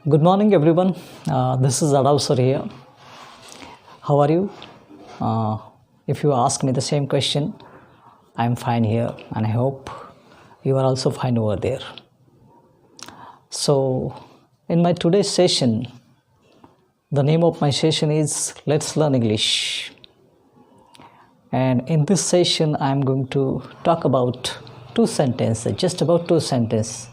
Good morning, everyone. This is Adal sir here. How are you? If you ask me the same question, I'm fine here, and I hope you are also fine over there. So, in my today's session, the name of my session is Let's Learn English. And in this session, I'm going to talk about two sentences, just about two sentences.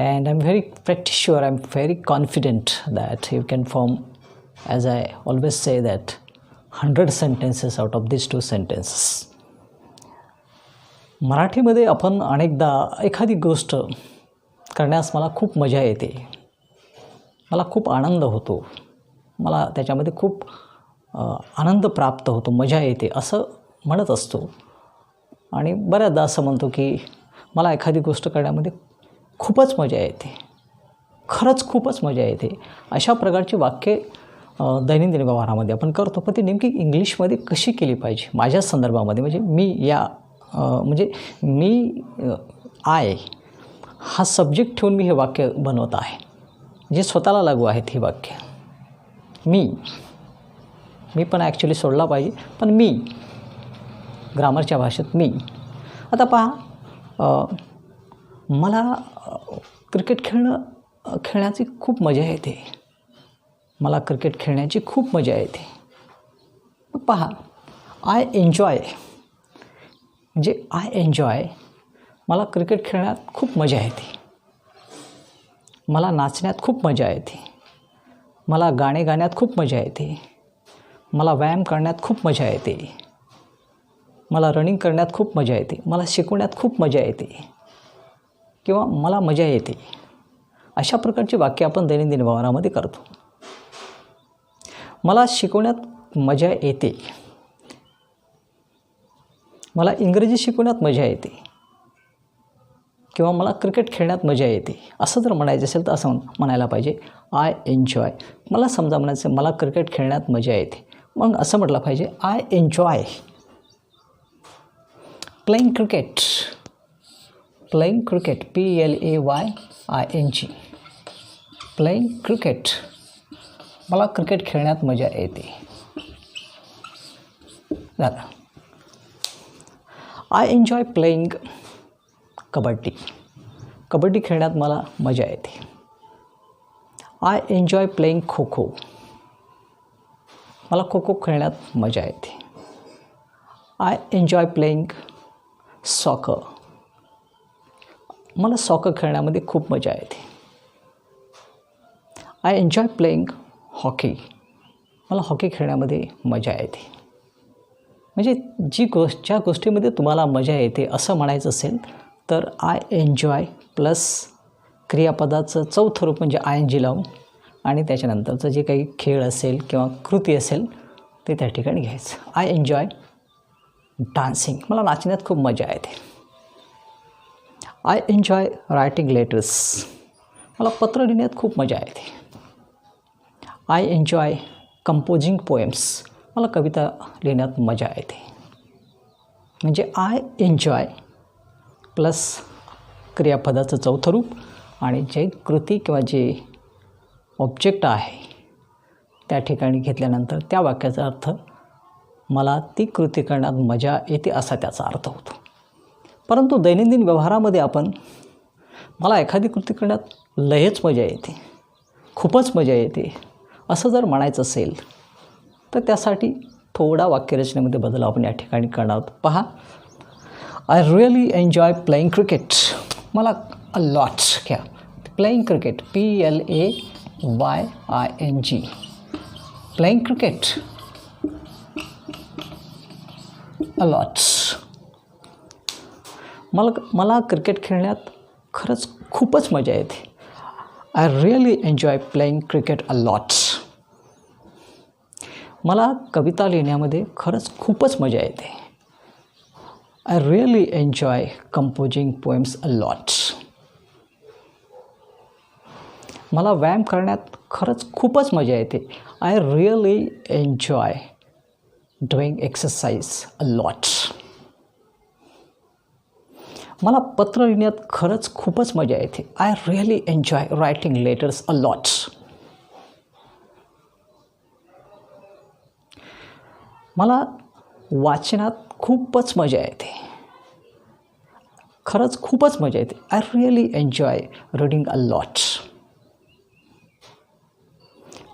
And I'm pretty sure, I'm very confident that you can form, as I always say, that 100 sentences out of these two sentences. मराठीमध्ये आपण अनेकदा एखादी गोष्ट करण्यास मला खूप मजा येते, मला खूप आनंद होतो, मला त्याच्यामध्ये खूप आनंद प्राप्त होतो, मजा येते असं म्हणत असतो. आणि बऱ्याचदा असं म्हणतो की मला एखादी गोष्ट करण्यामध्ये खूपच मजा येते, खरंच खूपच मजा येते. अशा प्रकारची वाक्ये दैनंदिन व्यवहारामध्ये आपण करतो. पण ती नेमकी इंग्लिशमध्ये कशी केली पाहिजे माझ्या संदर्भामध्ये, म्हणजे मी आय हा सब्जेक्ट ठेवून मी हे वाक्य बनवत आहे, जे स्वतःला लागू आहेत ही वाक्य. मी पण ॲक्च्युली सोडला पाहिजे, पण मी ग्रामरच्या भाषेत मी. आता पहा, मला क्रिकेट खेळण्याची खूप मजा येते, मला क्रिकेट खेळण्याची खूप मजा येते. पहा, आय एन्जॉय मला क्रिकेट खेळण्यात खूप मजा येते, मला नाचण्यात खूप मजा येते, मला गाणे गाण्यात खूप मजा येते, मला व्यायाम करण्यात खूप मजा येते, मला रनिंग करण्यात खूप मजा येते, मला शिकवण्यात खूप मजा येते किंवा मला मजा येते. अशा प्रकारची वाक्य आपण दैनंदिन व्यवहारामध्ये करतो. मला शिकवण्यात मजा येते, मला इंग्रजी शिकवण्यात मजा येते किंवा मला क्रिकेट खेळण्यात मजा येते. असं जर म्हणायचं असेल तर असं म्हणायला पाहिजे, आय एन्जॉय. मला समजा म्हणायचं मला क्रिकेट खेळण्यात मजा येते, मग असं म्हटलं पाहिजे, I enjoy playing cricket. Playing cricket PLAYING playing cricket. मला क्रिकेट खेळण्यात मजा येते. झालं. I enjoy playing kabaddi. Kabaddi खेळण्यात मला मजा येते. I enjoy playing kho kho. मला खो खो खेळण्यात मजा येते. I enjoy playing soccer. मला सॉकर खेळण्यामध्ये खूप मजा येते. I enjoy playing hockey. मला हॉकी खेळण्यामध्ये मजा येते. म्हणजे ज्या गोष्टीमध्ये तुम्हाला मजा येते असं म्हणायचं असेल तर आय एन्जॉय प्लस क्रियापदाचं चौथं रूप म्हणजे ING लावून आणि त्याच्यानंतरचं जे काही खेळ असेल किंवा कृती असेल ते त्या ठिकाणी घ्यायचं. I enjoy dancing. मला नाचण्यात खूप मजा येते. I enjoy writing letters. मला पत्र लिहिण्यात खूप मजा येते. I enjoy composing poems. मला कविता लिहिण्यात मजा येते. म्हणजे आय एन्जॉय प्लस क्रियापदाचं चौथं रूप आणि जे कृती किंवा जे ऑब्जेक्ट आहे त्या ठिकाणी घेतल्यानंतर त्या वाक्याचा अर्थ मला ती कृती करण्यात मजा येते असा त्याचा अर्थ होतो. परंतु दैनंदिन व्यवहारामध्ये मला एखादी कृती करण्यात लयच मजा येते, खूपच मजा येते असं जर म्हणायचं असेल तर त्यासाठी थोडा वाक्यरचनेमध्ये बदल आपण या ठिकाणी करणार आहोत. पहा, I really enjoy playing cricket. मला अ लॉट घ्या. Playing cricket PLAYING playing cricket अ लॉट. मला क्रिकेट खेळण्यात खरंच खूपच मजा येते. I really enjoy playing cricket a lot. मला कविता लिहिण्यामध्ये खरंच खूपच मजा येते. I really enjoy composing poems a lot. मला व्यायाम करण्यात खरंच खूपच मजा येते. I really enjoy doing exercise a lot. मला पत्र लिहिण्यात खरंच खूपच मजा येते. I really enjoy writing letters a lot. मला वाचनात खूपच मजा येते. खरंच खूपच मजा येते. I really enjoy reading a lot.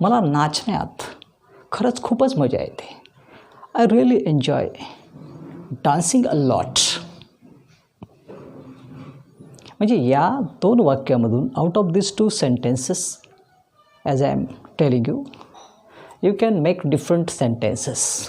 मला नाचण्यात खरंच खूपच मजा येते. I really enjoy dancing a lot. म्हणजे या 2 वाक्यामधून out of this 2 sentences as I am telling you, you can make different sentences.